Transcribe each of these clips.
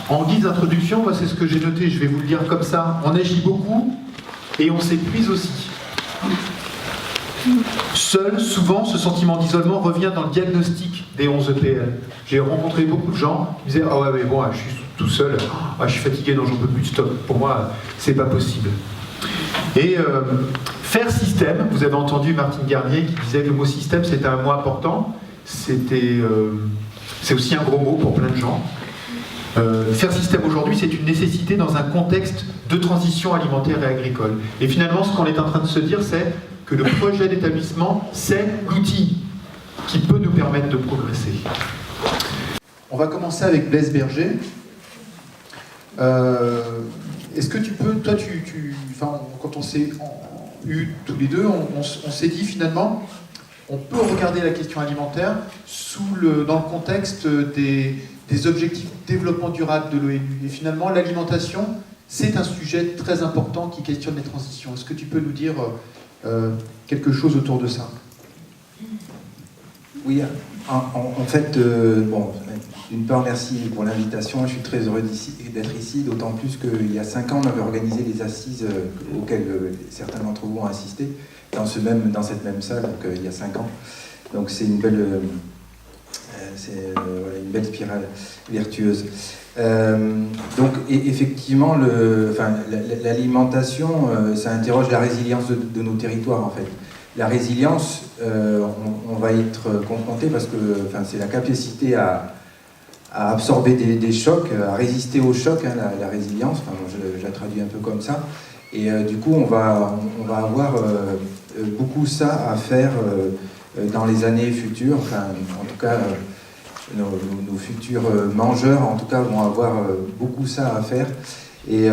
En guise d'introduction, moi c'est ce que j'ai noté, je vais vous le dire comme ça. On agit beaucoup et on s'épuise aussi. Seul, souvent, ce sentiment d'isolement revient dans le diagnostic des 11 EPL. J'ai rencontré beaucoup de gens qui disaient « Ah ouais, mais bon, je suis tout seul, je suis fatigué, non, j'en peux plus, stop. Pour moi, c'est pas possible. » Et faire système, vous avez entendu Martine Garnier qui disait que le mot système c'était un mot important. C'est aussi un gros mot pour plein de gens. Faire système aujourd'hui, c'est une nécessité dans un contexte de transition alimentaire et agricole. Et finalement, ce qu'on est en train de se dire, c'est que le projet d'établissement, c'est l'outil qui peut nous permettre de progresser. On va commencer avec Blaise Berger. Est-ce que tu peux, toi, quand on s'est eu tous les deux, on s'est dit finalement, on peut regarder la question alimentaire dans le contexte des objectifs de développement durable de l'ONU. Et finalement, l'alimentation, c'est un sujet très important qui questionne les transitions. Est-ce que tu peux nous dire quelque chose autour de ça? Oui, en fait, d'une part, merci pour l'invitation. Je suis très heureux d'être ici, d'autant plus qu'il y a 5 ans, on avait organisé les assises auxquelles certains d'entre vous ont assisté, dans cette même salle, donc il y a 5 ans. Donc c'est une belle spirale vertueuse. Donc effectivement, l'alimentation, ça interroge la résilience de nos territoires en fait. La résilience, on va être confronté parce que c'est la capacité à absorber des chocs, à résister aux chocs, hein, la résilience, je la traduis un peu comme ça. Et du coup, on va avoir beaucoup ça à faire dans les années futures, en tout cas, nos futurs mangeurs, en tout cas, vont avoir beaucoup ça à faire. Et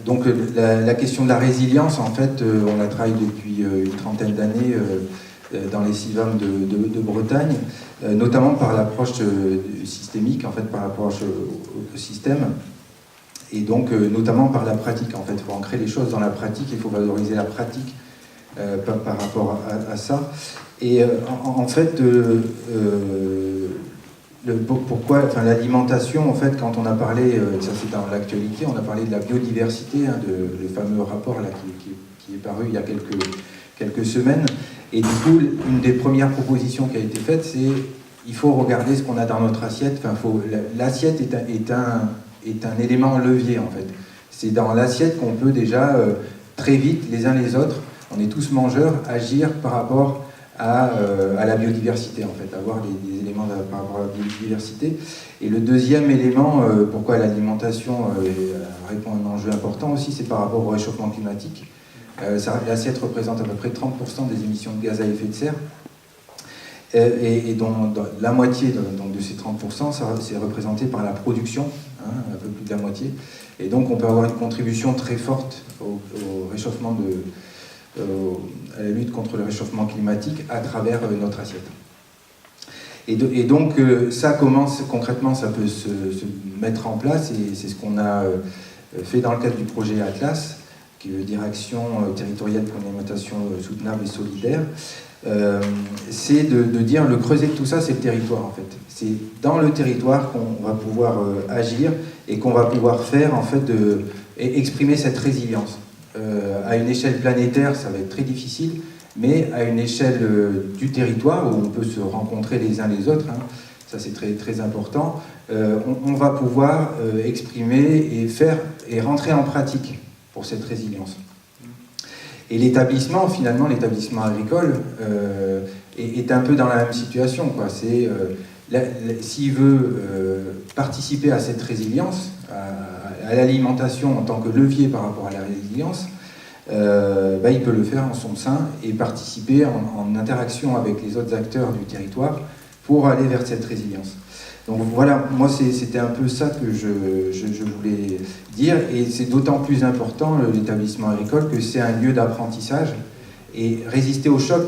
donc, la question de la résilience, en fait, on la travaille depuis une trentaine d'années dans les CIVAM de Bretagne, notamment par l'approche systémique, en fait, par l'approche au système, et donc notamment par la pratique, en fait. Il faut ancrer les choses dans la pratique, il faut valoriser la pratique par rapport à ça. Et en fait, pourquoi l'alimentation, en fait, quand on a parlé, ça c'est dans l'actualité, on a parlé de la biodiversité, hein, le fameux rapport là, qui est paru il y a quelques semaines. Et du coup, une des premières propositions qui a été faite, c'est il faut regarder ce qu'on a dans notre assiette. L'assiette est un élément levier, en fait. C'est dans l'assiette qu'on peut déjà, très vite, les uns les autres, on est tous mangeurs, agir par rapport à la biodiversité, en fait, avoir des éléments par rapport à la biodiversité. Et le deuxième élément, pourquoi l'alimentation répond à un enjeu important aussi, c'est par rapport au réchauffement climatique. L'assiette représente à peu près 30% des émissions de gaz à effet de serre, et dont la moitié de ces 30%, c'est représenté par la production, hein, un peu plus de la moitié. Et donc on peut avoir une contribution très forte au réchauffement à la lutte contre le réchauffement climatique à travers notre assiette. Et donc ça commence concrètement, ça peut se mettre en place, et c'est ce qu'on a fait dans le cadre du projet Atlas, qui veut dire Action territoriale pour une alimentation soutenable et solidaire. C'est de dire, le creuset de tout ça, c'est le territoire, en fait. C'est dans le territoire qu'on va pouvoir agir et qu'on va pouvoir faire, en fait, exprimer cette résilience. À une échelle planétaire, ça va être très difficile, mais à une échelle du territoire, où on peut se rencontrer les uns les autres, hein, ça c'est très, très important, on va pouvoir exprimer et faire et rentrer en pratique pour cette résilience. Et l'établissement, finalement, l'établissement agricole est un peu dans la même situation, quoi. C'est s'il veut participer à cette résilience, à l'alimentation en tant que levier par rapport à la résilience, il peut le faire en son sein et participer en interaction avec les autres acteurs du territoire pour aller vers cette résilience. Donc voilà, moi c'était un peu ça que je voulais dire, et c'est d'autant plus important, l'établissement agricole, que c'est un lieu d'apprentissage, et résister au choc,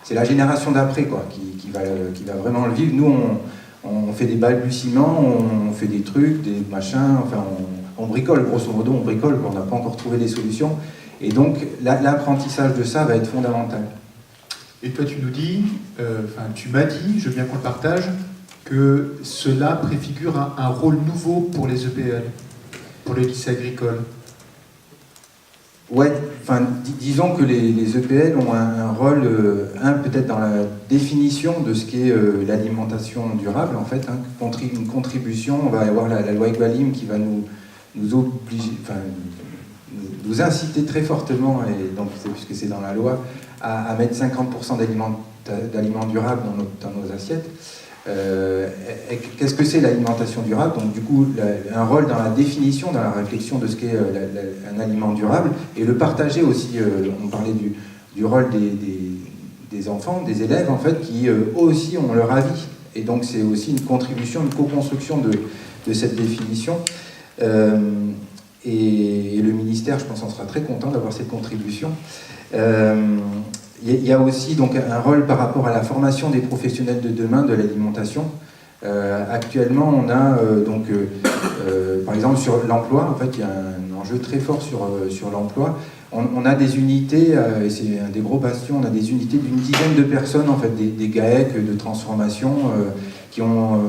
c'est la génération d'après qui va vraiment le vivre. Nous on fait des balbutiements, on fait des trucs, des machins, on bricole, grosso modo on bricole, on n'a pas encore trouvé des solutions, et donc l'apprentissage de ça va être fondamental. Et toi, tu nous dis, tu m'as dit, je veux bien qu'on le partage, que cela préfigure un rôle nouveau pour les EPL, pour les lycées agricoles. Ouais, enfin, disons que les EPL ont un rôle, peut-être dans la définition de ce qu'est l'alimentation durable, en fait, une contribution. On va avoir la loi Egalim qui va nous obliger, nous inciter très fortement, et donc puisque c'est dans la loi, à mettre 50% d'aliments durables dans nos assiettes. Qu'est-ce que c'est l'alimentation durable? Donc du coup, un rôle dans la définition, dans la réflexion de ce qu'est un aliment durable, et le partager aussi. On parlait du rôle des enfants, des élèves, en fait, qui eux aussi ont leur avis. Et donc c'est aussi une contribution, une co-construction de cette définition. Et le ministère, je pense, en sera très content d'avoir cette contribution. Il y a aussi donc un rôle par rapport à la formation des professionnels de demain de l'alimentation. Actuellement, on a par exemple sur l'emploi, en fait, il y a un enjeu très fort sur l'emploi. On a des unités, et c'est un des gros bastions, on a des unités d'une dizaine de personnes, en fait, des GAEC de transformation, qui ont,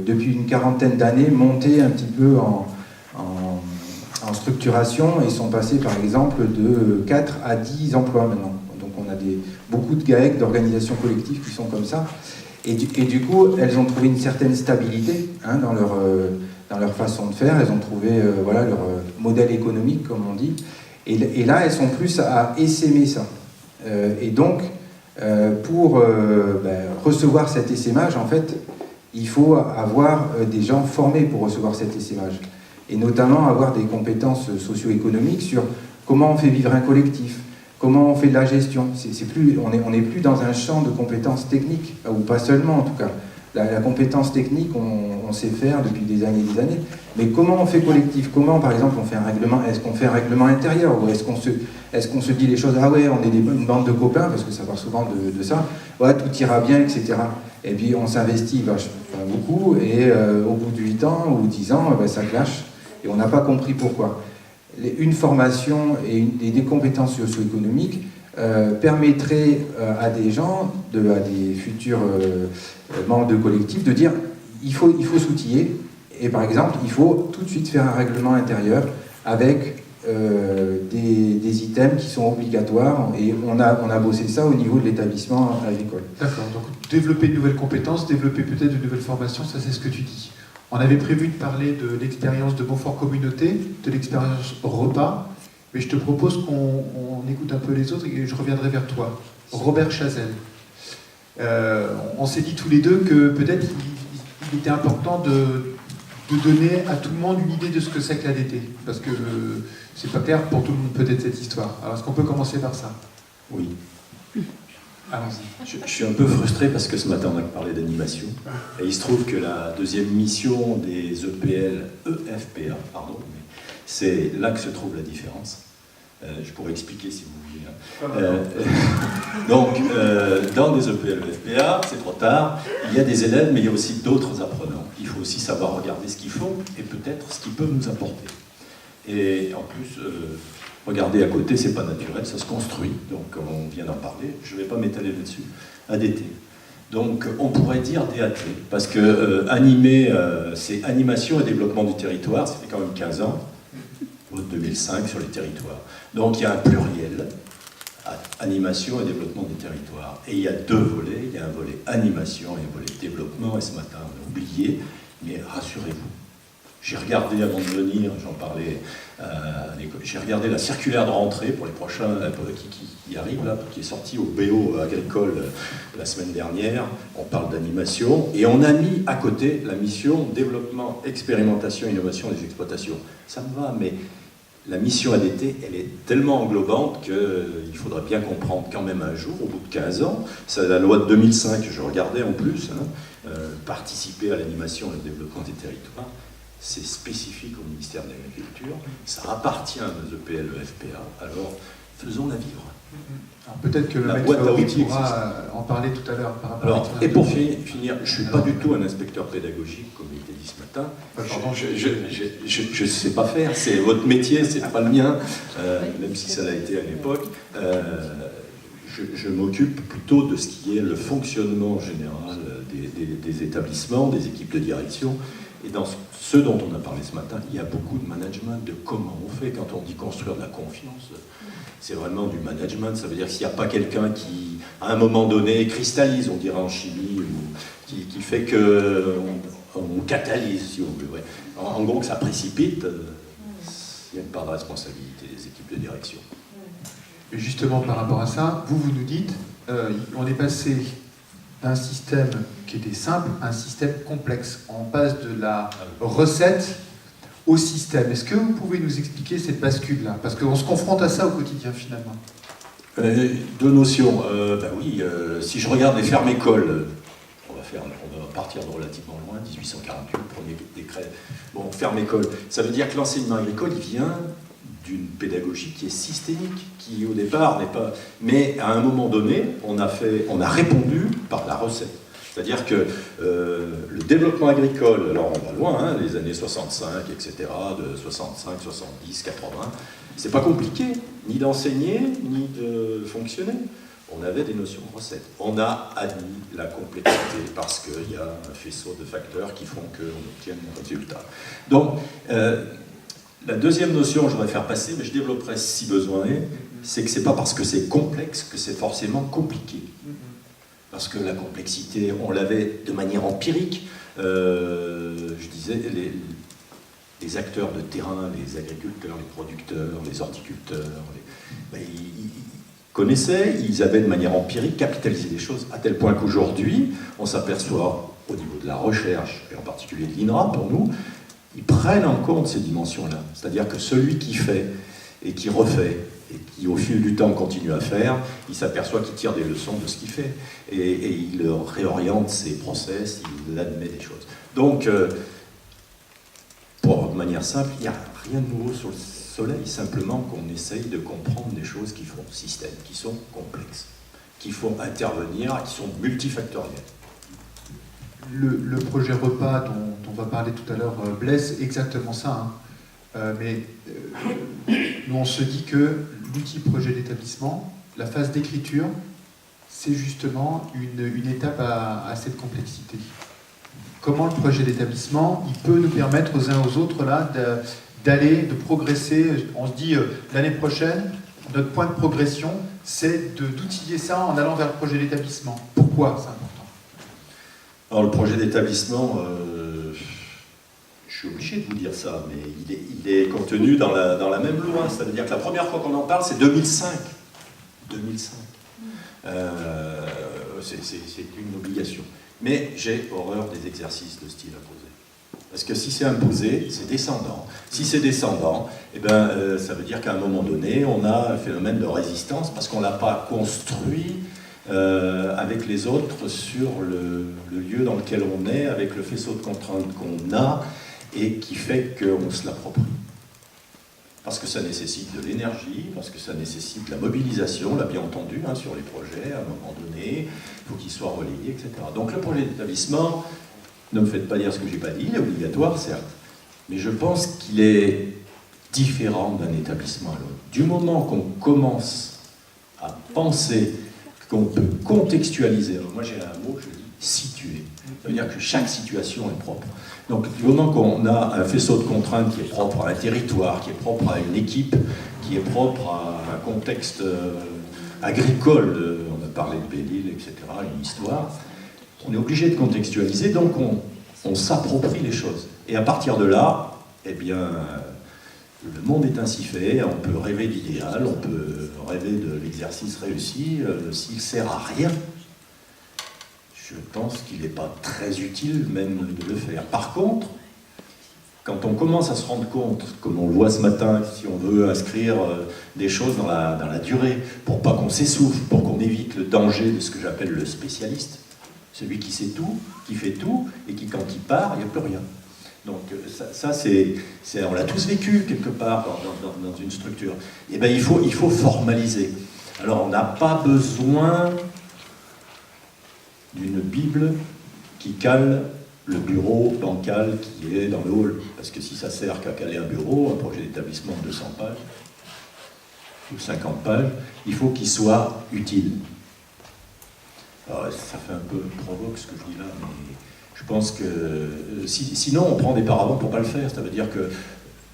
depuis une quarantaine d'années, monté un petit peu en structuration et sont passés, par exemple, de 4 à 10 emplois maintenant. Donc on a beaucoup de GAEC, d'organisations collectives qui sont comme ça. Et du coup, elles ont trouvé une certaine stabilité dans leur façon de faire. Elles ont trouvé leur modèle économique, comme on dit. Et là, elles sont plus à essaimer ça. Et donc, pour recevoir cet essaimage, en fait, il faut avoir des gens formés pour recevoir cet essaimage. Et notamment avoir des compétences socio-économiques sur comment on fait vivre un collectif, comment on fait de la gestion. On n'est plus dans un champ de compétences techniques, ou pas seulement en tout cas. La compétence technique, on sait faire depuis des années et des années. Mais comment on fait collectif? Comment, par exemple, on fait un règlement? Est-ce qu'on fait un règlement intérieur? Ou est-ce qu'on se dit les choses? Ah ouais, on est une bande de copains, parce que ça part souvent de ça. Ouais, tout ira bien, etc. Et puis on s'investit beaucoup, et au bout de 8 ans ou 10 ans, ça clash. Et on n'a pas compris pourquoi. Une formation et des compétences socio-économiques permettraient à des gens, à des futurs membres de collectifs, de dire il faut s'outiller, et par exemple, il faut tout de suite faire un règlement intérieur avec des items qui sont obligatoires, et on a bossé ça au niveau de l'établissement agricole. D'accord, donc développer de nouvelles compétences, développer peut-être de nouvelles formations, ça c'est ce que tu dis. On avait prévu de parler de l'expérience de Beaufort Communauté, de l'expérience repas, mais je te propose qu'on écoute un peu les autres et je reviendrai vers toi. Robert Chazelle. On s'est dit tous les deux que peut-être il était important de donner à tout le monde une idée de ce que c'est que l'ADT, parce que c'est pas clair pour tout le monde peut-être cette histoire. Alors est-ce qu'on peut commencer par ça? Oui. Allons-y. Je suis un peu frustré parce que ce matin on a parlé d'animation et il se trouve que la deuxième mission des EFPA, c'est là que se trouve la différence. Je pourrais expliquer si vous voulez. Donc, dans les EFPA, c'est trop tard, il y a des élèves mais il y a aussi d'autres apprenants. Il faut aussi savoir regarder ce qu'ils font et peut-être ce qu'ils peuvent nous apporter. Et en plus, regardez à côté, c'est pas naturel, ça se construit, donc comme on vient d'en parler, je ne vais pas m'étaler là-dessus, ADT. Donc on pourrait dire DAT, parce que animer, c'est animation et développement du territoire, ça fait quand même 15 ans, au 2005 sur les territoires. Donc il y a un pluriel, animation et développement du territoire. Et il y a deux volets, il y a un volet animation et un volet développement, et ce matin on a oublié, mais rassurez-vous. J'ai regardé avant de venir, j'en parlais à l'école, j'ai regardé la circulaire de rentrée pour les prochains qui arrivent là, qui est sortie au BO agricole la semaine dernière. On parle d'animation et on a mis à côté la mission développement, expérimentation, innovation des exploitations. Ça me va, mais la mission ADT, elle est tellement englobante qu'il faudrait bien comprendre quand même un jour, au bout de 15 ans, c'est la loi de 2005, je regardais en plus, participer à l'animation et au développement des territoires. C'est spécifique au ministère de l'Agriculture, ça appartient à nos EPL, EFPA, alors faisons-la vivre. Alors peut-être que la boîte à outils pourra en parler tout à l'heure. Alors, et pour finir, je ne suis pas du tout un inspecteur pédagogique, comme il était dit ce matin. Je ne sais pas faire, c'est votre métier, c'est pas le mien, même si ça l'a été à l'époque. Je m'occupe plutôt de ce qui est le fonctionnement général des établissements, des équipes de direction. Et dans ce dont on a parlé ce matin, il y a beaucoup de management, de comment on fait. Quand on dit construire de la confiance, c'est vraiment du management. Ça veut dire que s'il n'y a pas quelqu'un qui, à un moment donné, cristallise, on dirait en chimie, ou qui fait qu'on catalyse, si on veut. Ouais. En gros, que ça précipite, il y a une part de responsabilité des équipes de direction. Et justement, par rapport à ça, vous nous dites, on est passé d'un système qui était simple à un système complexe. On passe de la recette au système. Est-ce que vous pouvez nous expliquer cette bascule-là? Parce qu'on se confronte à ça au quotidien, finalement. Deux notions. Oui, si je regarde les fermes-écoles, on va partir de relativement loin, 1848, premier décret. Bon, ferme-école, ça veut dire que l'enseignement agricole, il vient d'une pédagogie qui est systémique, qui au départ n'est pas... Mais à un moment donné, on a répondu par la recette. C'est-à-dire que le développement agricole, alors on va loin, hein, les années 65, etc., de 65, 70, 80, c'est pas compliqué, ni d'enseigner, ni de fonctionner. On avait des notions de recettes. On a admis la complexité parce qu'il y a un faisceau de facteurs qui font qu'on obtienne un résultat. Donc, la deuxième notion que je voudrais faire passer, mais je développerai si besoin est, c'est que c'est pas parce que c'est complexe que c'est forcément compliqué. Parce que la complexité, on l'avait de manière empirique. Je disais, les acteurs de terrain, les agriculteurs, les producteurs, les horticulteurs, ils connaissaient, ils avaient de manière empirique capitalisé des choses, à tel point qu'aujourd'hui, on s'aperçoit au niveau de la recherche, et en particulier de l'INRA pour nous, ils prennent en compte ces dimensions-là. C'est-à-dire que celui qui fait et qui refait, et qui au fil du temps continue à faire, il s'aperçoit qu'il tire des leçons de ce qu'il fait. Et il réoriente ses process, il admet des choses. Donc, de manière simple, il n'y a rien de nouveau sur le soleil, simplement qu'on essaye de comprendre des choses qui font système, qui sont complexes, qui font intervenir, qui sont multifactorielles. Le projet repas dont on va parler tout à l'heure blesse exactement ça. Nous on se dit que l'outil projet d'établissement, la phase d'écriture, c'est justement une étape à cette complexité. Comment le projet d'établissement, il peut nous permettre aux uns aux autres là d'aller, de progresser. On se dit l'année prochaine, notre point de progression, c'est d'outiller ça en allant vers le projet d'établissement. Pourquoi c'est important? Alors le projet d'établissement, je suis obligé de vous dire ça, mais il est contenu dans la même loi. Ça veut dire que la première fois qu'on en parle, c'est 2005. 2005. C'est une obligation. Mais j'ai horreur des exercices de style imposé. Parce que si c'est imposé, c'est descendant. Si c'est descendant, ça veut dire qu'à un moment donné, on a un phénomène de résistance parce qu'on ne l'a pas construit avec les autres sur le lieu dans lequel on est, avec le faisceau de contraintes qu'on a et qui fait qu'on se l'approprie. Parce que ça nécessite de l'énergie, parce que ça nécessite de la mobilisation, là bien entendu, hein, sur les projets, à un moment donné, il faut qu'ils soient relayés, etc. Donc le projet d'établissement, ne me faites pas dire ce que je n'ai pas dit, il est obligatoire, certes, mais je pense qu'il est différent d'un établissement à l'autre. Du moment qu'on commence à penser qu'on peut contextualiser, alors moi j'ai un mot, je dis situer, ça veut dire que chaque situation est propre. Donc du moment qu'on a un faisceau de contraintes qui est propre à un territoire, qui est propre à une équipe, qui est propre à un contexte agricole, on a parlé de Belle-Île, etc., une histoire, on est obligé de contextualiser, donc on s'approprie les choses. Et à partir de là, eh bien, le monde est ainsi fait, on peut rêver d'idéal, on peut rêver de l'exercice réussi, s'il sert à rien, je pense qu'il n'est pas très utile même de le faire. Par contre, quand on commence à se rendre compte, comme on le voit ce matin, si on veut inscrire des choses dans la durée, pour pas qu'on s'essouffle, pour qu'on évite le danger de ce que j'appelle le spécialiste, celui qui sait tout, qui fait tout, et qui, quand il part, il n'y a plus rien. Donc ça c'est, on l'a tous vécu quelque part dans une structure. Et bien il faut formaliser. Alors on n'a pas besoin d'une Bible qui cale le bureau bancal qui est dans le hall. Parce que si ça sert qu'à caler un bureau, un projet d'établissement de 200 pages, ou 50 pages, il faut qu'il soit utile. Alors, ça fait un peu provoque ce que je dis là, mais je pense que sinon on prend des paravents pour ne pas le faire. Ça veut dire que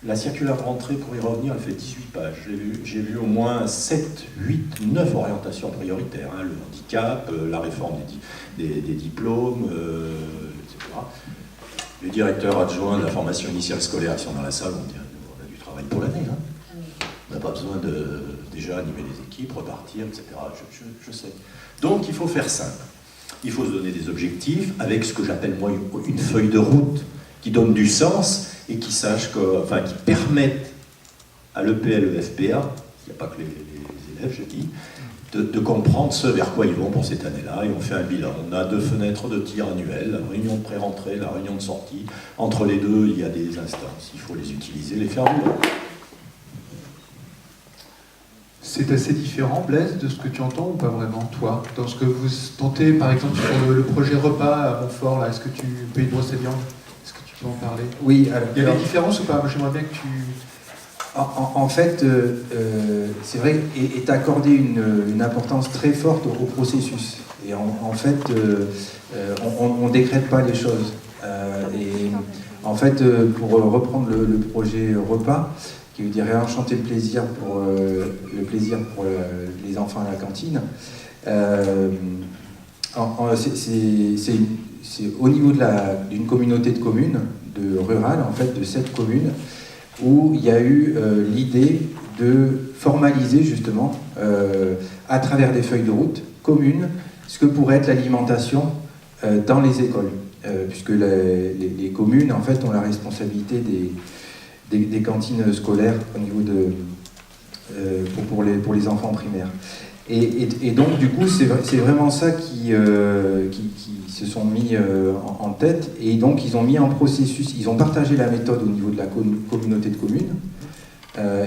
la circulaire de rentrée, pour y revenir, elle fait 18 pages. J'ai vu au moins 7, 8, 9 orientations prioritaires. Hein, le handicap, la réforme des diplômes, etc. Les directeurs adjoints de la formation initiale scolaire qui sont dans la salle vont dire on a du travail pour l'année. Hein. On n'a pas besoin de déjà animer les équipes, repartir, etc. Je sais. Donc il faut faire simple. Il faut se donner des objectifs avec ce que j'appelle moi une feuille de route qui donne du sens et qui permettent à l'EPL, l'EFPA, il n'y a pas que les élèves, je dis, de comprendre ce vers quoi ils vont pour cette année-là, et on fait un bilan. On a 2 fenêtres de tir annuelles, la réunion de pré-rentrée, la réunion de sortie. Entre les deux, il y a des instances. Il faut les utiliser, les faire vivre. C'est assez différent, Blaise, de ce que tu entends ou pas vraiment, toi? Dans ce que vous tentez, par exemple, sur le projet repas à Montfort, là, est-ce que tu peux y brosser viande? Est-ce que tu peux en parler? Oui, alors, il y a des différences ou pas? Moi, j'aimerais bien que tu... En fait, c'est vrai, est accordé une importance très forte au processus. Et en fait, on ne décrète pas les choses. Et en fait, pour reprendre le projet repas, qui veut dire réenchanter le plaisir pour les enfants à la cantine, c'est au niveau d'une communauté de communes, rurale, en fait, de 7 communes, où il y a eu l'idée de formaliser justement, à travers des feuilles de route communes, ce que pourrait être l'alimentation dans les écoles, puisque les communes en fait ont la responsabilité des cantines scolaires au niveau pour les enfants primaires. Et donc du coup c'est vraiment ça qui se sont mis en tête, et donc ils ont mis en processus, ils ont partagé la méthode au niveau de la communauté de communes,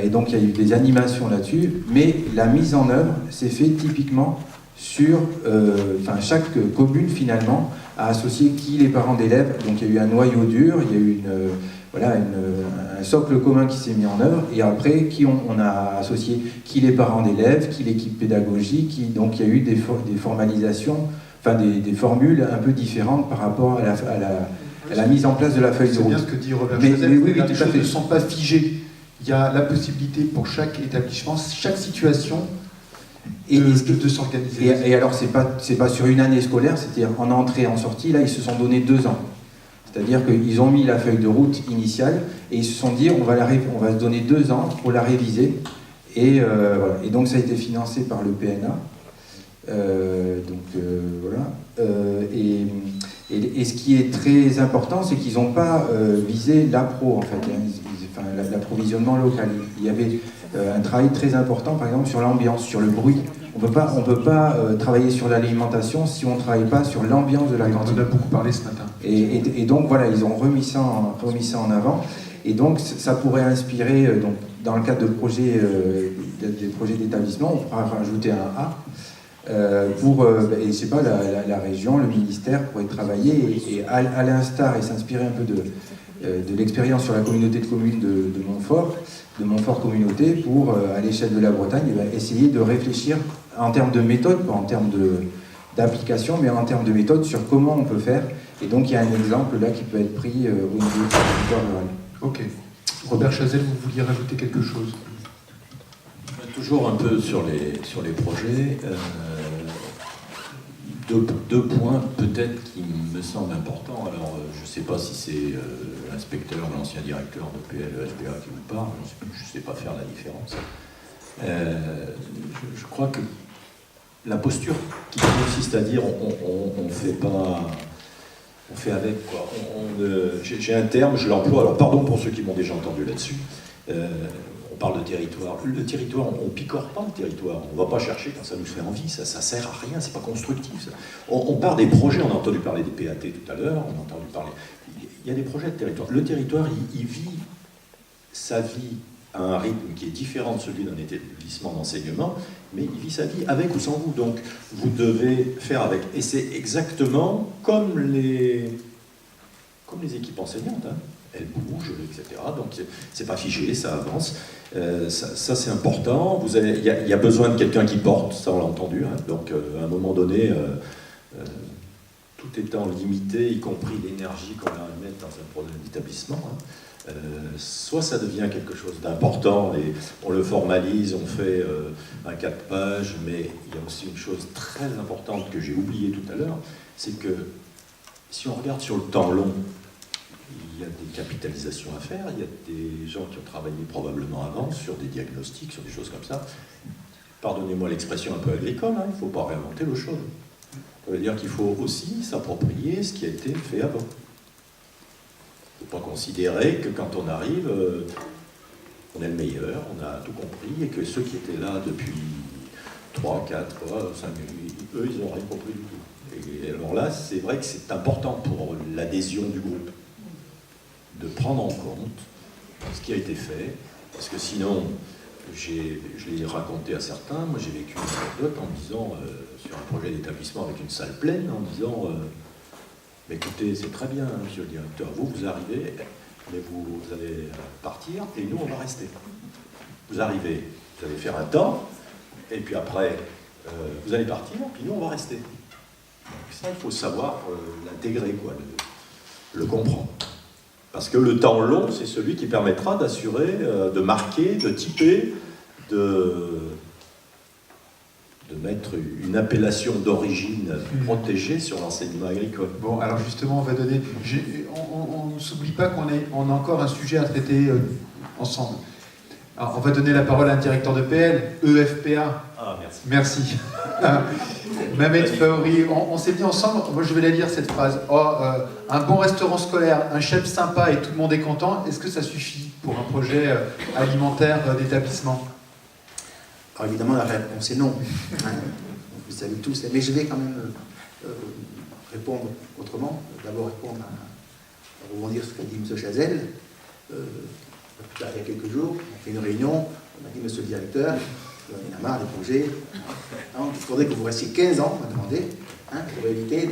et donc il y a eu des animations là-dessus, mais la mise en œuvre s'est fait typiquement sur, chaque commune finalement a associé les parents d'élèves, donc il y a eu un noyau dur, il y a eu un socle commun qui s'est mis en œuvre, et après on a associé les parents d'élèves, l'équipe pédagogique, donc il y a eu des formalisations, des formules un peu différentes par rapport à la mise en place de la feuille de route. C'est bien ce que dit Robert Mais Chazelle, oui, les tout à choses fait. ne sont pas figées. Il y a la possibilité pour chaque établissement, chaque situation, de s'organiser. Et alors, c'est pas sur une année scolaire, c'est-à-dire en entrée et en sortie, là, ils se sont donné 2 ans. C'est-à-dire qu'ils ont mis la feuille de route initiale et ils se sont dit on va se donner 2 ans pour la réviser. Et, voilà. Et donc, ça a été financé par le PNA. Et ce qui est très important, c'est qu'ils n'ont pas visé l'appro, en fait, l'approvisionnement local. Il y avait un travail très important, par exemple, sur l'ambiance, sur le bruit. On peut pas travailler sur l'alimentation si on ne travaille pas sur l'ambiance de la cantine. On en a beaucoup parlé ce matin. Et donc voilà, ils ont remis ça en avant. Et donc ça pourrait inspirer, donc, dans le cadre de projets d'établissement, on pourra rajouter un A. Et je sais pas, la région, le ministère pourrait travailler et à l'instar et s'inspirer un peu de l'expérience sur la communauté de communes de Montfort Communauté, pour, à l'échelle de la Bretagne, essayer de réfléchir en termes de méthode, pas en termes d'application, mais en termes de méthode sur comment on peut faire. Et donc il y a un exemple là qui peut être pris au niveau du territoire rural. Ok. Robert Chazelle, vous vouliez rajouter quelque chose? Toujours un peu sur les projets. Deux points peut-être qui me semblent importants. Alors je ne sais pas si c'est l'inspecteur ou l'ancien directeur de PLEFPA qui vous parle, je ne sais pas faire la différence. Je crois que la posture qui consiste à dire on fait pas, on fait avec quoi. J'ai un terme, je l'emploie, alors pardon pour ceux qui m'ont déjà entendu là-dessus. On parle de territoire. Le territoire, on ne picore pas le territoire. On ne va pas chercher quand ça nous fait envie. Ça ne sert à rien, c'est pas constructif. Ça. On part des projets, on a entendu parler des PAT tout à l'heure, on a entendu parler... Il y a des projets de territoire. Le territoire, il vit sa vie à un rythme qui est différent de celui d'un établissement d'enseignement, mais il vit sa vie avec ou sans vous. Donc, vous devez faire avec. Et c'est exactement comme les équipes enseignantes, hein. Elles bougent, etc. Donc, c'est pas figé, ça avance. Ça c'est important. Il y a besoin de quelqu'un qui porte, ça on l'a entendu. Hein. Donc, à un moment donné, tout étant limité, y compris l'énergie qu'on va mettre dans un projet d'établissement, soit ça devient quelque chose d'important et on le formalise, on fait un 4 pages, mais il y a aussi une chose très importante que j'ai oubliée tout à l'heure, c'est que si on regarde sur le temps long, il y a des capitalisations à faire, il y a des gens qui ont travaillé probablement avant sur des diagnostics, sur des choses comme ça. Pardonnez-moi l'expression un peu agricole, hein, il ne faut pas réinventer l'eau chaude. Ça veut dire qu'il faut aussi s'approprier ce qui a été fait avant. Il ne faut pas considérer que quand on arrive, on est le meilleur, on a tout compris, et que ceux qui étaient là depuis 3, 4, 5 eux, ils n'ont rien compris du tout. Et alors là, c'est vrai que c'est important pour l'adhésion du groupe de prendre en compte ce qui a été fait, parce que sinon, je l'ai raconté à certains, moi j'ai vécu une anecdote en disant, sur un projet d'établissement avec une salle pleine, en disant, mais écoutez, c'est très bien, hein, monsieur le directeur, vous arrivez, mais vous allez partir, et nous on va rester. Vous arrivez, vous allez faire un temps, et puis après, vous allez partir, puis nous on va rester. Donc ça, il faut savoir l'intégrer, quoi, le comprendre. Parce que le temps long, c'est celui qui permettra d'assurer, de marquer, de typer, de mettre une appellation d'origine protégée sur l'enseignement agricole. Bon, alors justement, on va donner... On ne s'oublie pas qu'on a encore un sujet à traiter ensemble. Alors, on va donner la parole à un directeur de PL, EFPA. Ah, merci. Merci. Mehmet Faouri, on s'est dit ensemble, moi je vais la lire cette phrase. Un bon restaurant scolaire, un chef sympa et tout le monde est content, est-ce que ça suffit pour un projet alimentaire d'établissement? Alors évidemment la réponse est non. Vous savez tous, mais je vais quand même répondre autrement. D'abord répondre à rebondir sur ce qu'a dit M. Chazelle. Il y a quelques jours, on fait une réunion, on a dit Monsieur le directeur, il y en a marre des projets. Il faudrait que vous restiez 15 ans, on m'a demandé, pour éviter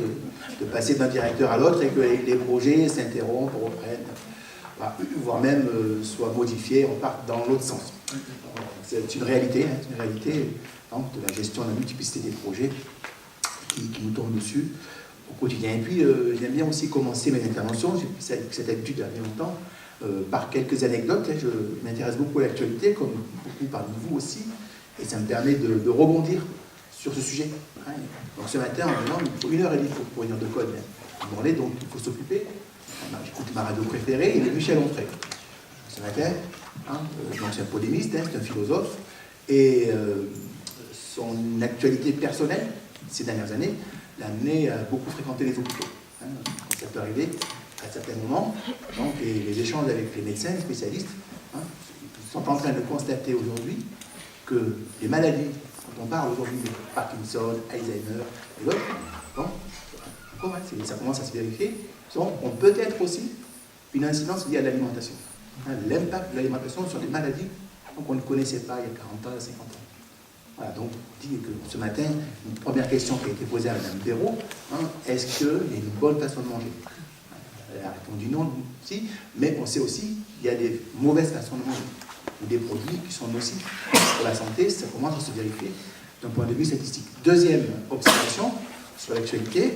de passer d'un directeur à l'autre et que les projets s'interrompent, reprennent, voire même soient modifiés, on part dans l'autre sens. C'est une réalité, de la gestion de la multiplicité des projets qui nous tombent dessus au quotidien. Et puis, j'aime bien aussi commencer mes interventions, j'ai pris cette habitude il y a bien longtemps, par quelques anecdotes. Je m'intéresse beaucoup à l'actualité, comme beaucoup parmi vous aussi, et ça me permet de rebondir sur ce sujet. Donc ce matin, en disant, il faut 1h30 pour une heure de code. Donc il faut s'occuper. J'écoute ma radio préférée, il est Michel Onfray. Ce matin, c'est un polémiste, c'est un philosophe, et son actualité personnelle, ces dernières années, l'a amené à beaucoup fréquenter les hôpitaux. Quand ça peut arriver, à certains moments, donc, les échanges avec les médecins, les spécialistes, sont en train de constater aujourd'hui que les maladies, quand on parle aujourd'hui de Parkinson, Alzheimer et d'autres, ça commence à se vérifier, ont peut-être aussi une incidence liée à l'alimentation. L'impact de l'alimentation sur des maladies qu'on ne connaissait pas il y a 40 ans, 50 ans. Voilà, donc on dit que ce matin, une première question qui a été posée à Mme Perrault, est-ce qu'il y a une bonne façon de manger? Elle a répondu non, si, mais on sait aussi qu'il y a des mauvaises façons de manger, ou des produits qui sont nocifs pour la santé, ça commence à se vérifier d'un point de vue statistique. Deuxième observation sur l'actualité,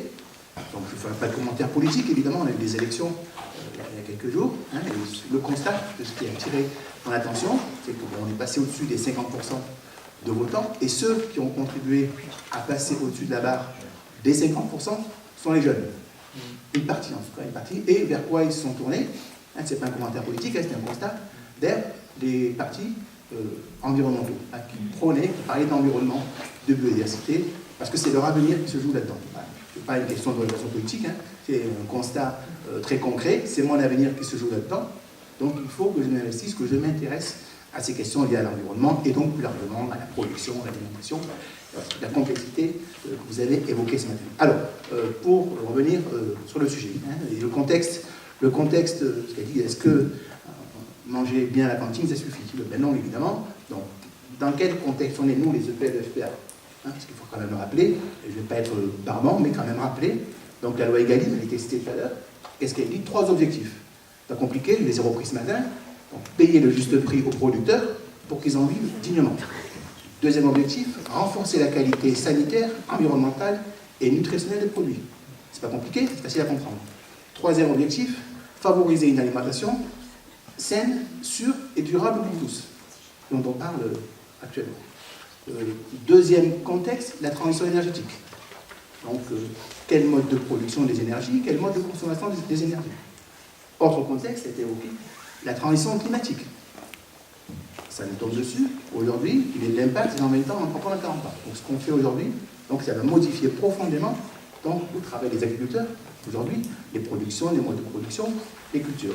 donc je ne ferai pas de commentaire politique, évidemment, on a eu des élections il y a quelques jours, et le constat de ce qui a attiré mon attention, c'est qu'on est passé au-dessus des 50% de votants, et ceux qui ont contribué à passer au-dessus de la barre des 50% sont les jeunes. Une partie, en tout cas, une partie. Et vers quoi ils se sont tournés? Ce n'est pas un commentaire politique, c'est un constat vers des partis environnementaux, qui prônaient, qui parlaient d'environnement, de biodiversité, parce que c'est leur avenir qui se joue là-dedans. Ce n'est pas une question d'orientation politique, c'est un constat très concret, c'est mon avenir qui se joue là-dedans. Donc il faut que je m'investisse, que je m'intéresse à ces questions liées à l'environnement et donc plus largement à la production, à l'alimentation, la complexité que vous avez évoquée ce matin. Alors, pour revenir sur le sujet, et le contexte, ce qu'a dit, est-ce que manger bien à la cantine, ça suffit? Ben non, évidemment. Donc, dans quel contexte on est, nous, les EPL, FPA? Parce qu'il faut quand même le rappeler, et je ne vais pas être barbant, mais quand même rappeler, donc la loi Egalim, elle a été citée tout à l'heure, qu'est-ce qu'elle dit? 3 objectifs. Pas compliqué, je les ai repris ce matin. Donc, payer le juste prix aux producteurs pour qu'ils en vivent dignement. Deuxième objectif, renforcer la qualité sanitaire, environnementale et nutritionnelle des produits. C'est pas compliqué, c'est facile à comprendre. Troisième objectif, favoriser une alimentation saine, sûre et durable pour tous, dont on parle actuellement. Deuxième contexte, la transition énergétique. Donc, quel mode de production des énergies, quel mode de consommation des énergies. Autre contexte, c'était évoqué, la transition climatique. Ça nous tombe dessus. Aujourd'hui, il y a de l'impact dans 20 ans, dans 30 ans, dans 40 ans. Donc, ce qu'on fait aujourd'hui, ça va modifier profondément le travail des agriculteurs. Aujourd'hui, les productions, les modes de production, les cultures.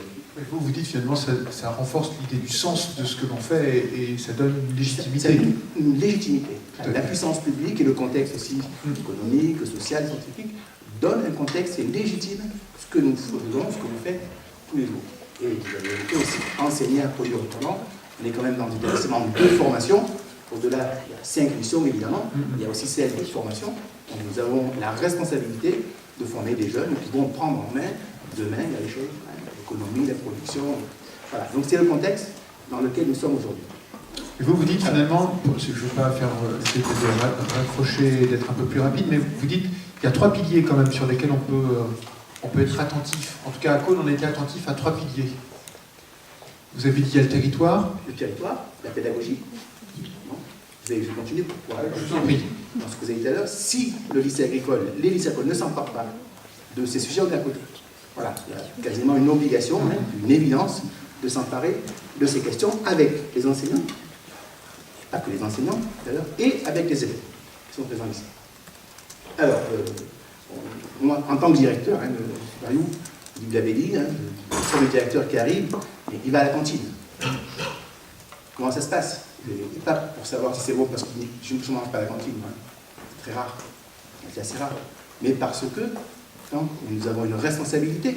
Vous dites finalement ça renforce l'idée du sens de ce que l'on fait et ça donne une légitimité. C'est une légitimité. La puissance publique et le contexte aussi économique, social, scientifique donnent un contexte et légitime ce que nous faisons, ce que nous faites tous les jours. Et vous avez été aussi enseigné à produire autrement. On est quand même dans un établissement de formation. Au-delà, il y a 5 missions évidemment. Il y a aussi celle de formation. Donc nous avons la responsabilité de former des jeunes qui vont prendre en main demain il y a les choses, l'économie, la production. Voilà. Donc c'est le contexte dans lequel nous sommes aujourd'hui. Et vous dites finalement, je ne veux pas faire raccrocher, d'être un peu plus rapide, mais vous dites qu'il y a 3 piliers quand même sur lesquels on peut être attentif. En tout cas à Cône, on a été attentif à 3 piliers. Vous avez dit il y a le territoire. Le territoire, la pédagogie. Je vais continuer pour Je vous en prie. Dans ce que vous avez dit tout à l'heure, si les lycées agricoles ne s'emparent pas de ces sujets, on est à côté. Voilà, il y a quasiment une obligation, une évidence de s'emparer de ces questions avec les enseignants, pas que les enseignants d'ailleurs, et avec les élèves qui sont présents ici. Alors, moi, en tant que directeur, Mariou, vous l'avez dit, sur le directeur qui arrive, il va à la cantine. Comment ça se passe? Et pas pour savoir si c'est bon, parce que je ne mange pas à la cantine, c'est très rare, c'est assez rare, mais parce que nous avons une responsabilité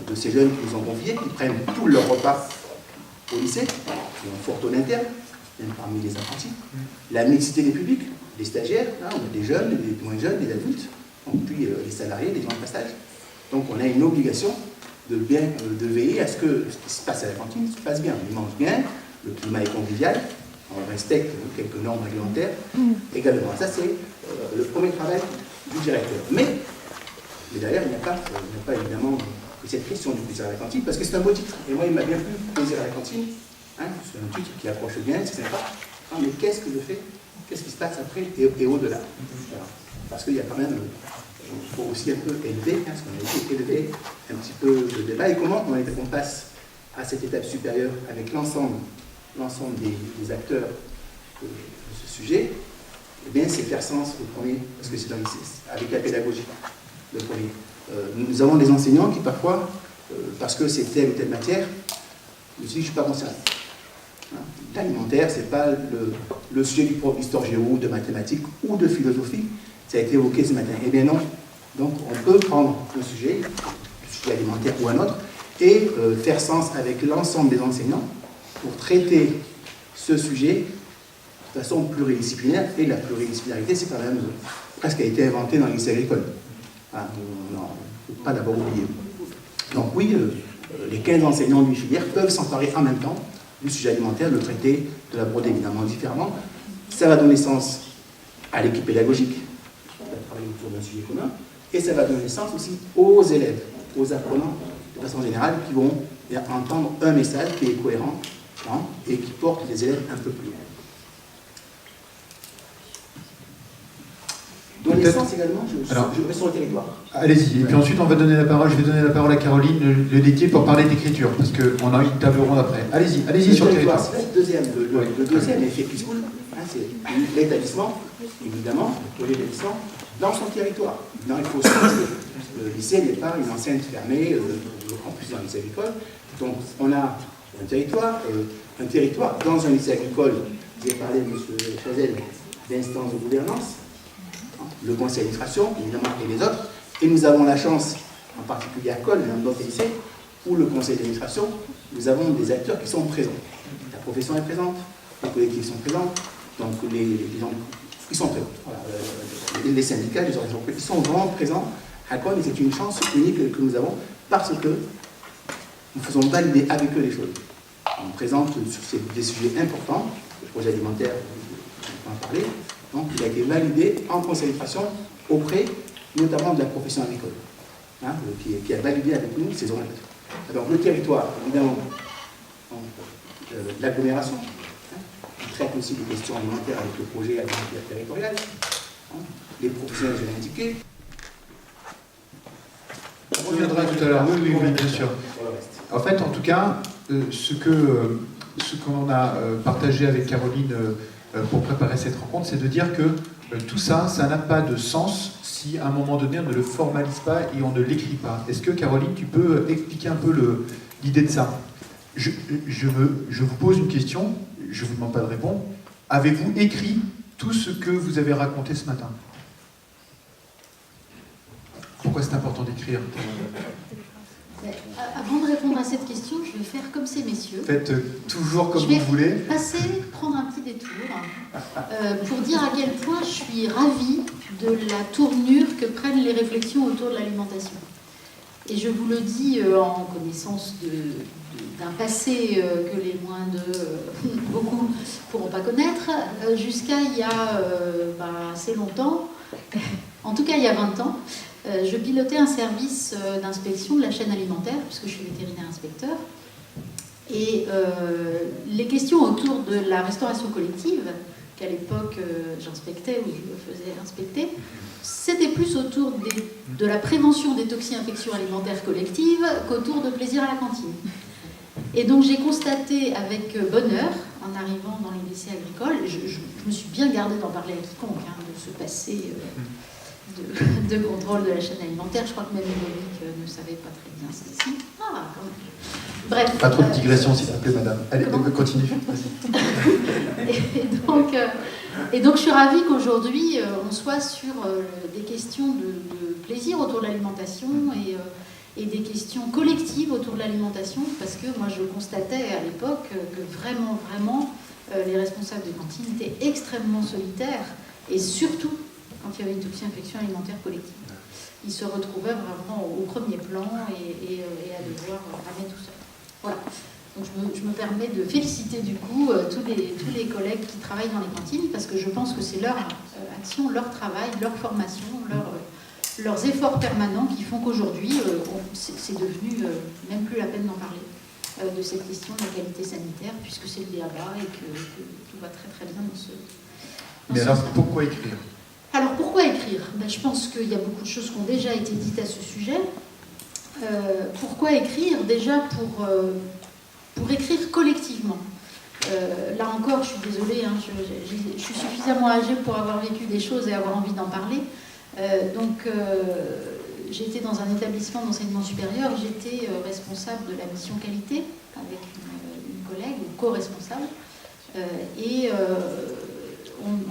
de ces jeunes qui nous ont confiés, qui prennent tout leur repas au lycée, qui ont un fort taux d'interne, même parmi les apprentis. La mixité des publics, des stagiaires, on a des jeunes, des moins jeunes, des adultes, puis les salariés, les gens de passage. Donc on a une obligation de veiller à ce que ce qui se passe à la cantine se passe bien. Ils mangent bien, le climat est convivial, on respecte quelques normes réglementaires également. Ça c'est le premier travail du directeur. Mais derrière, il n'y a pas évidemment cette question du plaisir à la cantine, parce que c'est un beau titre. Et moi, il m'a bien plu, plaisir à la cantine. C'est un titre qui approche bien, c'est sympa. Mais qu'est-ce que je fais? Qu'est-ce qui se passe après et au-delà? Voilà. Parce qu'il y a quand même, il faut aussi un peu élever, parce qu'on a été élevé un petit peu le débat. Et comment on passe à cette étape supérieure avec l'ensemble des acteurs de ce sujet? Eh bien, c'est faire sens au premier, parce que c'est avec la pédagogie, le premier. Nous avons des enseignants qui parfois, parce que c'est telle ou telle matière, je me dis, je ne suis pas concerné. L'alimentaire, ce n'est pas le sujet du prof d'histoire géo, de mathématiques ou de philosophie. Ça a été évoqué ce matin. Eh bien non. Donc on peut prendre un sujet, le sujet alimentaire ou un autre, et faire sens avec l'ensemble des enseignants pour traiter ce sujet de façon pluridisciplinaire. Et la pluridisciplinarité, c'est quand même presque a été inventée dans les lycées agricoles. Il ne faut pas d'abord oublier. Donc oui, les 15 enseignants d'une filière peuvent s'emparer en même temps du sujet alimentaire, le traiter, de l'aborder évidemment différemment. Ça va donner sens à l'équipe pédagogique qui va travailler autour d'un sujet commun, et ça va donner sens aussi aux élèves, aux apprenants de façon générale, qui vont entendre un message qui est cohérent et qui porte les élèves un peu plus loin. Donner sens également, je vais sur le territoire. Allez-y, et puis ensuite on va donner la parole, je vais donner la parole à Caroline, le dédié, pour parler d'écriture, parce qu'on a une table ronde après. Allez-y sur le territoire. Le deuxième effet qui se coule, c'est l'établissement, évidemment, l'établissement dans son territoire. Non, il faut aussi que le lycée n'est pas une enceinte fermée, en plus dans le lycée agricole. Donc on a un territoire dans un lycée agricole. Vous avez parlé, M. Chazelle, d'instance de gouvernance, le conseil d'administration, évidemment, et les autres. Et nous avons la chance, en particulier à Cône, et dans d'autres lycées, où le conseil d'administration, nous avons des acteurs qui sont présents. La profession est présente, les collectifs sont présents, donc les gens, ils sont présents. Voilà, les syndicats, les organisations, ils sont vraiment présents à Cône, et c'est une chance unique que nous avons, parce que nous faisons valider avec eux les choses. On présente sur des sujets importants, le projet alimentaire, on peut en parler. Donc, il a été validé en conseil d'administration auprès notamment de la profession agricole, hein, qui a validé avec nous ces orientations. Donc le territoire, évidemment, l'agglomération, hein, qui traite aussi des questions alimentaires avec le projet alimentaire territorial, hein, les professionnels, je l'ai indiqué. On reviendra tout à l'heure, oui, bien sûr. En fait, en tout cas, ce qu'on a partagé avec Caroline pour préparer cette rencontre, c'est de dire que tout ça, ça n'a pas de sens si à un moment donné on ne le formalise pas et on ne l'écrit pas. Est-ce que Caroline, tu peux expliquer un peu l'idée de ça? Je vous pose une question, je ne vous demande pas de répondre. Avez-vous écrit tout ce que vous avez raconté ce matin? Pourquoi c'est important d'écrire? Avant de répondre à cette question, je vais faire comme ces messieurs. Faites toujours comme vous voulez. Prendre un petit détour pour dire à quel point je suis ravie de la tournure que prennent les réflexions autour de l'alimentation. Et je vous le dis en connaissance d'un passé que les moins de beaucoup ne pourront pas connaître, jusqu'à il y a assez longtemps, en tout cas il y a 20 ans, je pilotais un service d'inspection de la chaîne alimentaire, puisque je suis vétérinaire inspecteur. Et les questions autour de la restauration collective, qu'à l'époque j'inspectais ou je me faisais inspecter, c'était plus autour de la prévention des toxi-infections alimentaires collectives qu'autour de plaisir à la cantine. Et donc j'ai constaté avec bonheur, en arrivant dans les lycées agricoles, je me suis bien gardée d'en parler à quiconque, hein, de ce passé de contrôle de la chaîne alimentaire. Je crois que même Ludovic ne savait pas très bien ceci. Ah, quand même. Bref. Pas trop de digression, s'il vous plaît, madame. Allez, continue. Et donc, je suis ravie qu'aujourd'hui, on soit sur des questions de plaisir autour de l'alimentation et des questions collectives autour de l'alimentation, parce que moi, je constatais à l'époque que vraiment, les responsables de cantine étaient extrêmement solitaires, et surtout quand il y avait une toxi-infection alimentaire collective. Ils se retrouvaient vraiment au premier plan et à devoir ramer tout seul. Voilà. Donc je me permets de féliciter du coup tous les collègues qui travaillent dans les cantines, parce que je pense que c'est leur action, leur travail, leur formation, leurs efforts permanents qui font qu'aujourd'hui, c'est devenu même plus la peine d'en parler, de cette question de la qualité sanitaire, puisque c'est le BABA et que tout va très très bien dans ce Mais alors, pourquoi écrire? Alors, pourquoi écrire? Je pense qu'il y a beaucoup de choses qui ont déjà été dites à ce sujet. Pourquoi écrire? Déjà pour écrire collectivement. Là encore, je suis désolée, hein, je suis suffisamment âgée pour avoir vécu des choses et avoir envie d'en parler. J'ai été dans un établissement d'enseignement supérieur, j'étais responsable de la mission qualité avec une collègue, ou co-responsable.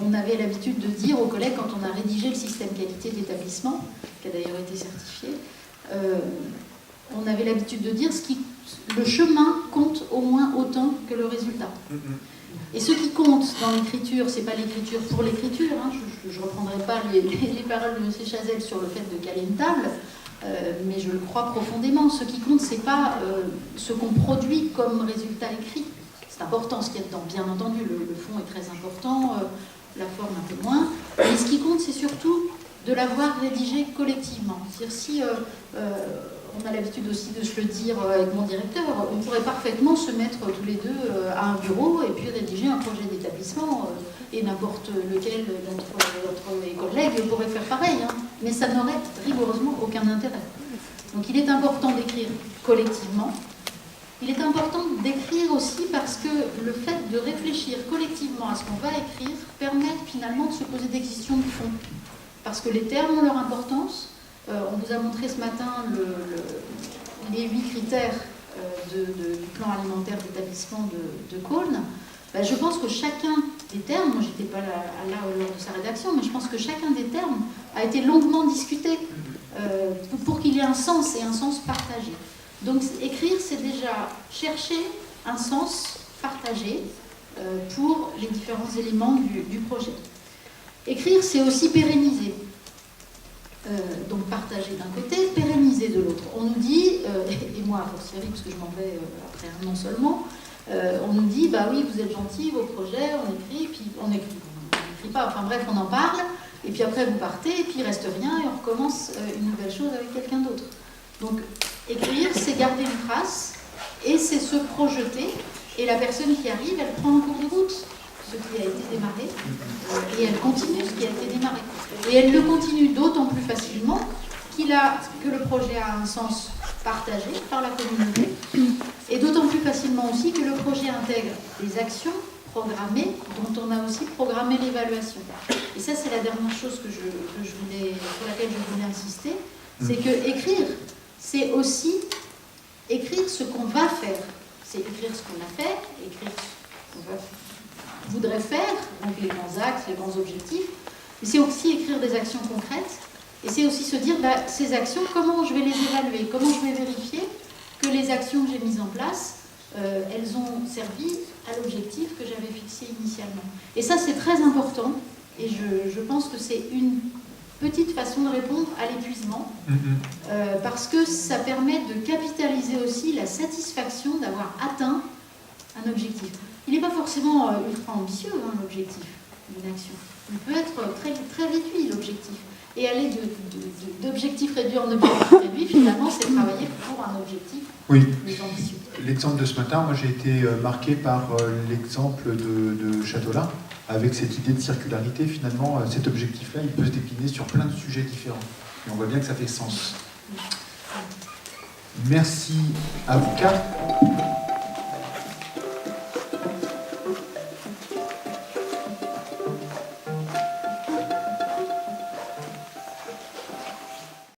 On avait l'habitude de dire aux collègues, quand on a rédigé le système qualité d'établissement, qui a d'ailleurs été certifié, on avait l'habitude de dire le chemin compte au moins autant que le résultat. Et ce qui compte dans l'écriture, c'est pas l'écriture pour l'écriture, hein, je ne reprendrai pas les paroles de M. Chazelle sur le fait de caler une table, mais je le crois profondément. Ce qui compte, c'est pas ce qu'on produit comme résultat écrit. C'est important ce qu'il y a dedans, bien entendu, le fond est très important, la forme un peu moins, mais ce qui compte, c'est surtout de l'avoir rédigé collectivement. C'est-à-dire, si on a l'habitude aussi de se le dire avec mon directeur, on pourrait parfaitement se mettre tous les deux à un bureau et puis rédiger un projet d'établissement, et n'importe lequel d'entre les collègues pourrait faire pareil, hein, mais ça n'aurait rigoureusement aucun intérêt. Donc il est important d'écrire collectivement. Il est important d'écrire aussi parce que le fait de réfléchir collectivement à ce qu'on va écrire permet finalement de se poser des questions de fond. Parce que les termes ont leur importance. On vous a montré ce matin les 8 critères du plan alimentaire d'établissement de Cône. Je pense que chacun des termes, moi j'étais pas là lors de sa rédaction, mais je pense que chacun des termes a été longuement discuté pour qu'il y ait un sens et un sens partagé. Donc écrire, c'est déjà chercher un sens partagé pour les différents éléments du projet. Écrire, c'est aussi pérenniser. Donc partager d'un côté, pérenniser de l'autre. On nous dit, et moi a fortiori, parce que je m'en vais après un an seulement, on nous dit, bah oui, vous êtes gentils, vos projets, on écrit, puis on n'écrit pas, enfin bref, on en parle, Et puis après, vous partez, et puis il reste rien, et on recommence une nouvelle chose avec quelqu'un d'autre. Donc, écrire, c'est garder une trace, et c'est se projeter. Et la personne qui arrive, elle prend en cours de route ce qui a été démarré, et elle continue ce qui a été démarré. Et elle le continue d'autant plus facilement que le projet a un sens partagé par la communauté, et d'autant plus facilement aussi que le projet intègre des actions programmées dont on a aussi programmé l'évaluation. Et ça, c'est la dernière chose sur laquelle je voulais insister, c'est que écrire, c'est aussi écrire ce qu'on va faire. C'est écrire ce qu'on a fait, écrire ce qu'on voudrait faire, donc les grands axes, les grands objectifs, mais c'est aussi écrire des actions concrètes, et c'est aussi se dire, ces actions, comment je vais les évaluer, comment je vais vérifier que les actions que j'ai mises en place, elles ont servi à l'objectif que j'avais fixé initialement. Et ça, c'est très important, et je pense que c'est une petite façon de répondre à l'épuisement, parce que ça permet de capitaliser aussi la satisfaction d'avoir atteint un objectif. Il n'est pas forcément ultra ambitieux, l'objectif d'une action. Il peut être très, très réduit, l'objectif. Et aller d'objectif réduit en objectif réduit, finalement, c'est travailler pour un objectif plus ambitieux. L'exemple de ce matin, moi j'ai été marqué par l'exemple de Châteaulin, avec cette idée de circularité. Finalement, cet objectif-là, il peut se décliner sur plein de sujets différents. Et on voit bien que ça fait sens. Merci à vous quatre.